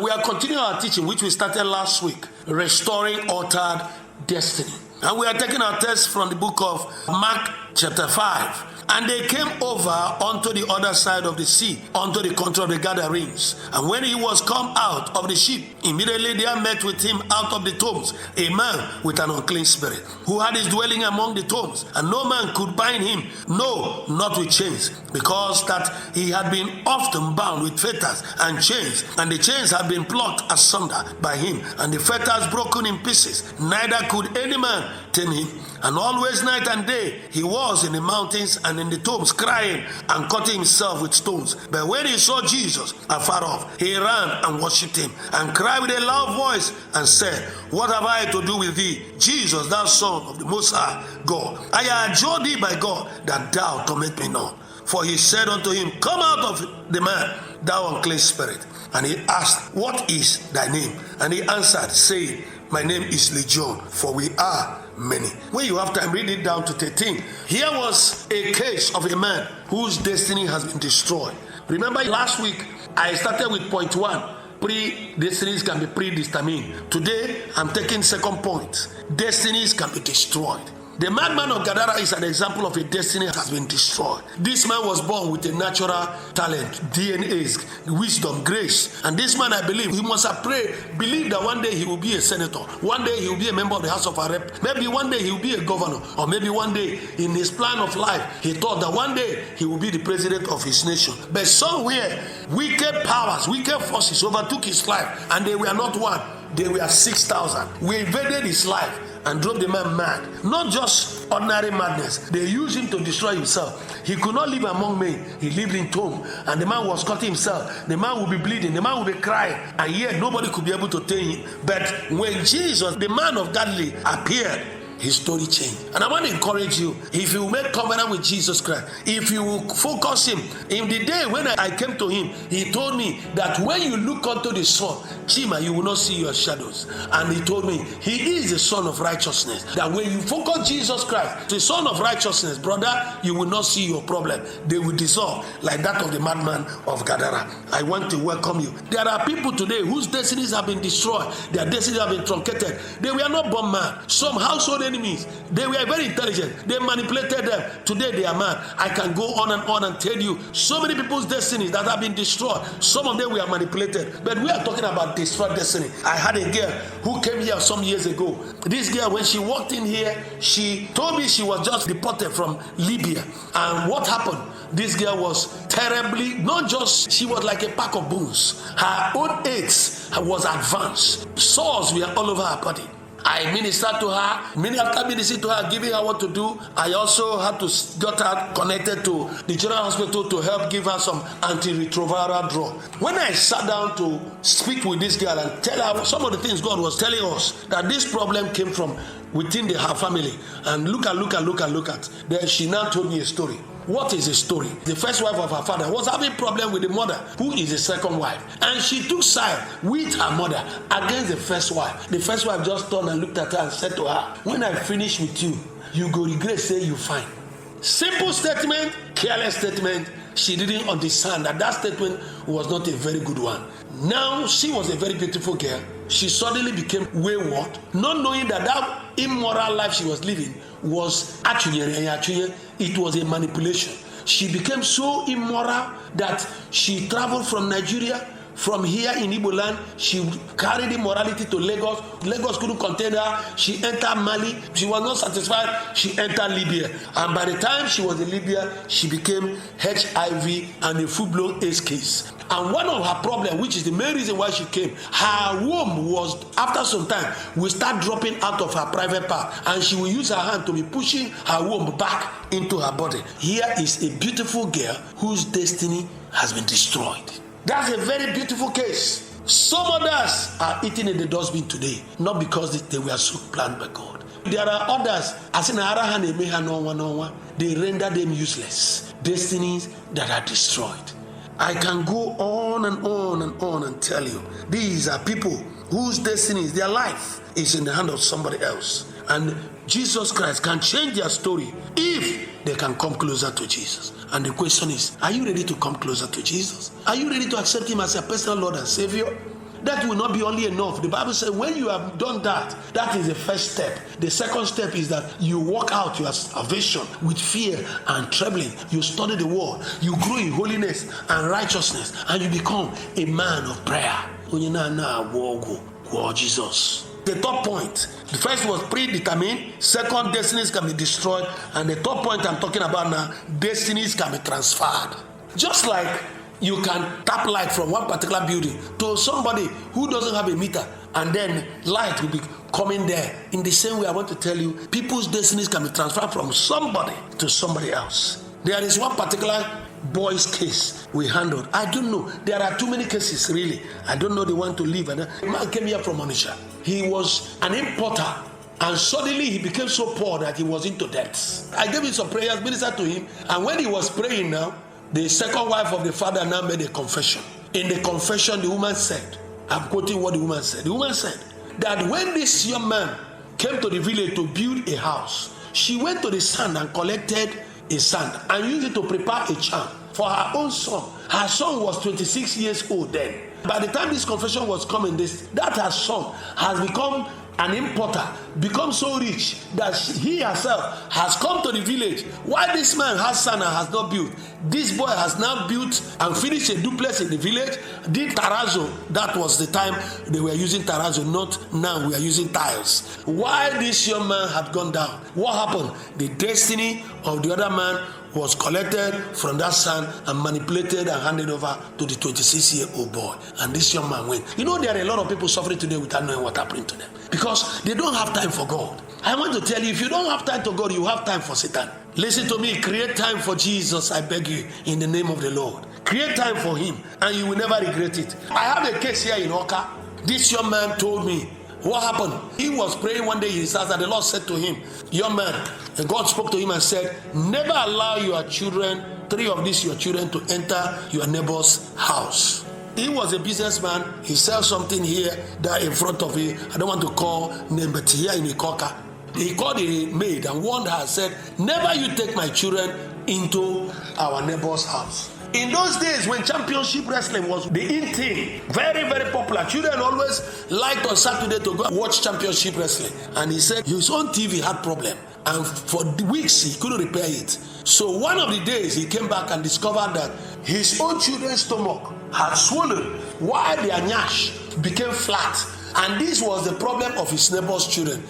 We are continuing our teaching, which we started last week, Restoring Altered Destiny. And we are taking our text from the book of Mark chapter 5. And they came over unto the other side of the sea, unto the country of the Gadarenes. And when he was come out of the ship, immediately there met with him out of the tombs a man with an unclean spirit, who had his dwelling among the tombs. And no man could bind him, no, not with chains, because that he had been often bound with fetters and chains, and the chains had been plucked asunder by him, and the fetters broken in pieces. Neither could any man tame him. And always night and day he was in the mountains and in the tombs, crying and cutting himself with stones. But when he saw Jesus afar off, he ran and worshipped him, and cried with a loud voice and said, What have I to do with thee, Jesus, thou Son of the Most High God? I adjure thee by God that thou torment me not. For he said unto him, Come out of the man, thou unclean spirit. And he asked, What is thy name? And he answered, saying, My name is Legion, for we are many. When you have time, read it down to 13. Here was a case of a man whose destiny has been destroyed. Remember last week, I started with point 1. Destinies can be predetermined. Today, I'm taking second point. Destinies can be destroyed. The madman of Gadara is an example of a destiny that has been destroyed. This man was born with a natural talent, DNAs, wisdom, grace. And this man, I believe, he must have prayed, believed that one day he will be a senator. One day he will be a member of the House of Rep. Maybe one day he will be a governor. Or maybe one day in his plan of life, he thought that one day he will be the president of his nation. But somewhere, wicked powers, wicked forces overtook his life. And they were not one, they were 6,000. We invaded his life and drove the man mad. Not just ordinary madness. They used him to destroy himself. He could not live among men. He lived in tomb. And the man was cutting himself. The man would be bleeding. The man would be crying. And yet nobody could be able to tame him. But when Jesus, the man of Galilee, appeared, his story changed. And I want to encourage you, if you make covenant with Jesus Christ, if you focus him, in the day when I came to him, he told me that when you look unto the sun, Chima, you will not see your shadows. And he told me, he is the son of righteousness. That when you focus Jesus Christ, the son of righteousness, brother, you will not see your problem. They will dissolve like that of the madman of Gadara. I want to welcome you. There are people today whose destinies have been destroyed. Their destinies have been truncated. They were not born mad. Some household enemies, they were very intelligent. They manipulated them. Today they are mad. I can go on and tell you so many people's destinies that have been destroyed. Some of them were manipulated. But we are talking about destroyed destiny. I had a girl who came here some years ago. This girl, when she walked in here, she told me she was just deported from Libya. And what happened? This girl was terribly, not just, she was like a pack of bones. Her own AIDS was advanced. Sores were all over her body. I ministered to her. After ministering to her, giving her what to do, I also had to get her connected to the general hospital to help give her some antiretroviral drug. When I sat down to speak with this girl and tell her some of the things God was telling us, that this problem came from within her family. And look at. Then she now told me a story. What is a story? The first wife of her father was having a problem with the mother, who is the second wife. And she took side with her mother against the first wife. The first wife just turned and looked at her and said to her, When I finish with you, you go regret say you fine. Simple statement, careless statement. She didn't understand that statement was not a very good one. Now she was a very beautiful girl. She suddenly became wayward, not knowing that immoral life she was living was actually, it was a manipulation. She became so immoral that she traveled from Nigeria. From here in Igbo land, she carried immorality to Lagos. Lagos couldn't contain her. She entered Mali. She was not satisfied. She entered Libya. And by the time she was in Libya, she became HIV and a full-blown AIDS case. And one of her problems, which is the main reason why she came, her womb was, after some time, will start dropping out of her private part. And she will use her hand to be pushing her womb back into her body. Here is a beautiful girl whose destiny has been destroyed. That's a very beautiful case. Some others are eating in the dustbin today, not because they were so planned by God. There are others, they render them useless. Destinies that are destroyed. I can go on and tell you, these are people whose destinies, their life is in the hand of somebody else. And Jesus Christ can change their story if they can come closer to Jesus. And the question is, are you ready to come closer to Jesus? Are you ready to accept him as your personal Lord and Savior? that will not be only enough. The Bible says when you have done that, that is the first step. The second step is that you walk out your salvation with fear and trembling. You study the word, you grow in holiness and righteousness, and you become a man of prayer. Jesus. The third point, the first was predetermined, second, destinies can be destroyed, and the third point I'm talking about now, destinies can be transferred. Just like you can tap light from one particular building to somebody who doesn't have a meter, and then light will be coming there. In the same way, I want to tell you, people's destinies can be transferred from somebody to somebody else. There is one particular boy's case we handled. I don't know. There are too many cases, really. I don't know the one to leave. And a man came here from Onitsha. He was an importer, and suddenly he became so poor that he was into debt. I gave him some prayers, ministered to him, and when he was praying now, the second wife of the father now made a confession. In the confession, the woman said, I'm quoting what the woman said. The woman said that when this young man came to the village to build a house, she went to the sand and collected a sand and used it to prepare a charm for her own son. Her son was 26 years old then. By the time this confession was coming, that her son has become an importer, become so rich that he herself has come to the village. While this man has son and has not built, this boy has now built and finished a duplex in the village, did terrazzo. That was the time they were using terrazzo, not now we are using tiles. While this young man had gone down, what happened? The destiny of the other man was collected from that son and manipulated and handed over to the 26-year-old boy. And this young man went. You know, there are a lot of people suffering today without knowing what happened to them, because they don't have time for God. I want to tell you, if you don't have time to God, you have time for Satan. Listen to me, create time for Jesus, I beg you, in the name of the Lord. Create time for him, and you will never regret it. I have a case here in Awka. This young man told me what happened. He was praying one day in his house, and the Lord said to him, young man, and God spoke to him and said, never allow your children, 3 of these your children, to enter your neighbor's house. He was a businessman. He sells something here, there in front of him. I don't want to call name, but here in Ikoka. He called the maid and warned her, said, never you take my children into our neighbor's house. In those days when championship wrestling was the in thing, very, very popular, children always liked on Saturday to go watch championship wrestling. And he said his own TV had problem, and for weeks he couldn't repair it. So one of the days he came back and discovered that his own children's stomach had swollen while their nyash became flat. And this was the problem of his neighbor's children.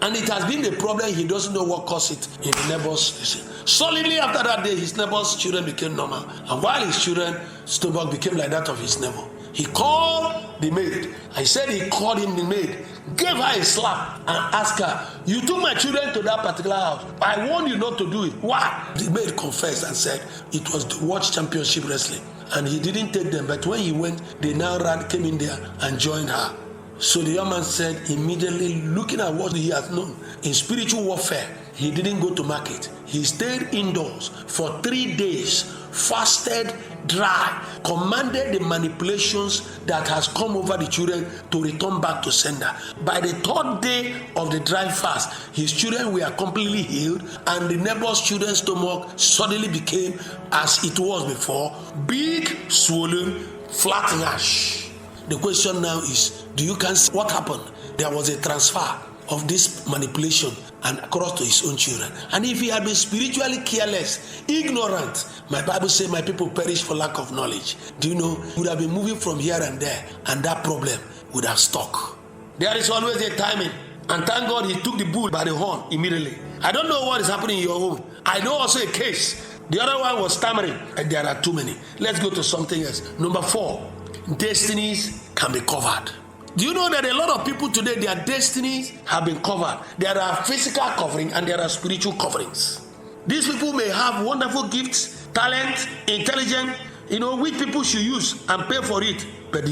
And it has been the problem, he doesn't know what caused it in the neighbor's. Solidly after that day, his neighbor's children became normal. And while his children's stomach became like that of his neighbor, he called the maid. I said he called him the maid, gave her a slap and asked her, you took my children to that particular house. I warned you not to do it. Why? The maid confessed and said it was to watch championship wrestling. And he didn't take them, but when he went, they now came in there and joined her. So the young man said, immediately looking at what he has known in spiritual warfare, he didn't go to market. He stayed indoors for 3 days, fasted dry, commanded the manipulations that has come over the children to return back to sender. By the 3rd day of the dry fast, his children were completely healed, and the neighbor's children's stomach suddenly became as it was before, big, swollen, flat ash. The question now is, do you can see what happened? There was a transfer of this manipulation and across to his own children. And if he had been spiritually careless, ignorant, my Bible says my people perish for lack of knowledge. Do you know, he would have been moving from here and there, and that problem would have stuck. There is always a timing. And thank God he took the bull by the horn immediately. I don't know what is happening in your home. I know also a case. The other one was stammering, and there are too many. Let's go to something else. Number 4. Destinies can be covered. Do you know that a lot of people today, their destinies have been covered? There are physical covering and there are spiritual coverings. These people may have wonderful gifts, talent, intelligence, which people should use and pay for it. But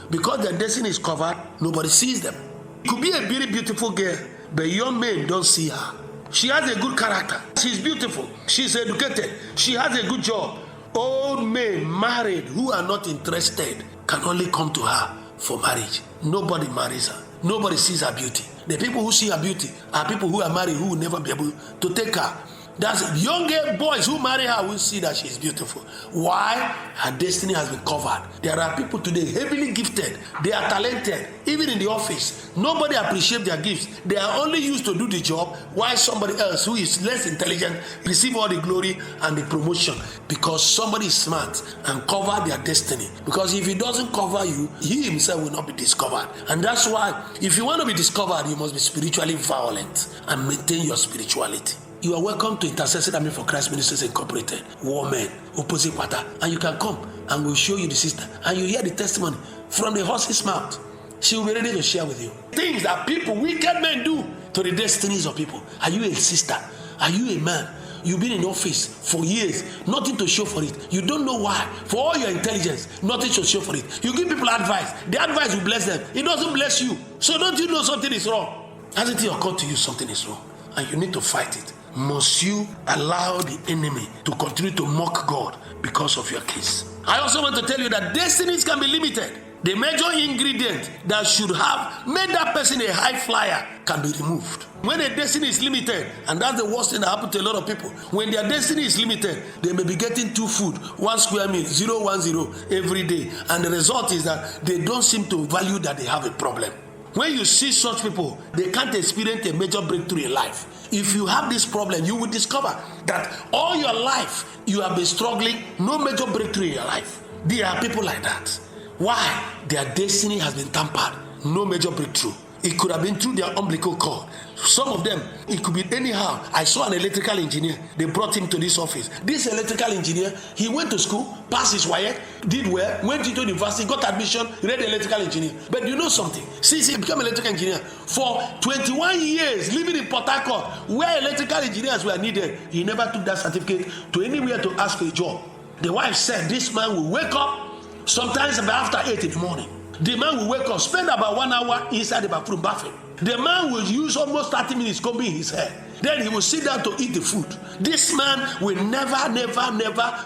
because their destiny is covered, nobody sees them. It could be a very beautiful girl, but young men don't see her. She has a good character. She's beautiful. She's educated. She has a good job. Old men married who are not interested can only come to her for marriage. Nobody marries her. Nobody sees her beauty. The people who see her beauty are people who are married who will never be able to take her. That's young girl boys who marry her will see that she's beautiful. Why? Her destiny has been covered. There are people today heavily gifted. They are talented. Even in the office, nobody appreciates their gifts. They are only used to do the job, while somebody else who is less intelligent receive all the glory and the promotion, because somebody is smart and cover their destiny. Because if he doesn't cover you, he himself will not be discovered. And that's why if you want to be discovered, you must be spiritually violent and maintain your spirituality. You are welcome to Intercessory Army for Christ Ministries Incorporated, Warmen, opposite kwata, and you can come and we'll show you the sister, and you hear the testimony from the horse's mouth. She will be ready to share with you things that people, wicked men, do to the destinies of people. Are you a sister? Are you a man? You've been in office for years, nothing to show for it. You don't know why. For all your intelligence, nothing to show for it. You give people advice. The advice will bless them. It doesn't bless you. So don't you know something is wrong? Hasn't it occurred to you something is wrong? And you need to fight it. Must you allow the enemy to continue to mock God because of your case? I also want to tell you that destinies can be limited. The major ingredient that should have made that person a high flyer can be removed. When a destiny is limited, and that's the worst thing that happens to a lot of people, when their destiny is limited, they may be getting 2 food, 1 square meal, 010 every day. And the result is that they don't seem to value that they have a problem. When you see such people, they can't experience a major breakthrough in life. If you have this problem, you will discover that all your life you have been struggling, no major breakthrough in your life. There are people like that. Why? Their destiny has been tampered. No major breakthrough. It could have been through their umbilical cord. Some of them, it could be anyhow. I saw an electrical engineer. They brought him to this office. This electrical engineer, he went to school, passed his WAEC, did well, went into university, got admission, read electrical engineer. But you know something? Since he became an electrical engineer, for 21 years, living in Port Harcourt, where electrical engineers were needed, he never took that certificate to anywhere to ask for a job. The wife said, this man will wake up sometimes about after 8 in the morning. The man will wake up, spend about 1 hour inside the bathroom bathing. The man will use almost 30 minutes combing his hair. Then he will sit down to eat the food. This man will never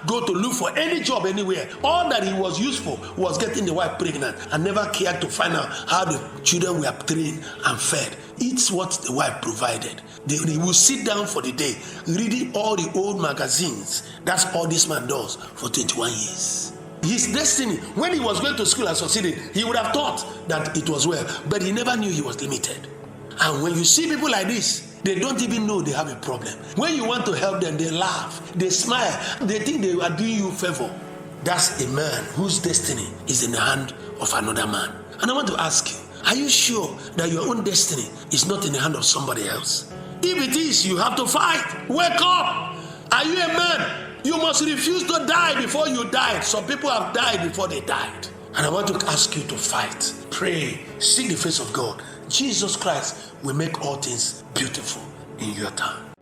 go to look for any job anywhere. All that he was used for was getting the wife pregnant, and never cared to find out how the children were trained and fed. It's what the wife provided. He will sit down for the day, reading all the old magazines. That's all this man does for 21 years. His destiny, when he was going to school and succeeded, he would have thought that it was well, but he never knew he was limited. And when you see people like this, they don't even know they have a problem. When you want to help them, they laugh, they smile, they think they are doing you a favor. That's a man whose destiny is in the hand of another man. And I want to ask you, are you sure that your own destiny is not in the hand of somebody else? If it is, you have to fight. Wake up! Are you a man? You must refuse to die before you died. Some people have died before they died. And I want to ask you to fight, pray, seek the face of God. Jesus Christ will make all things beautiful in your time.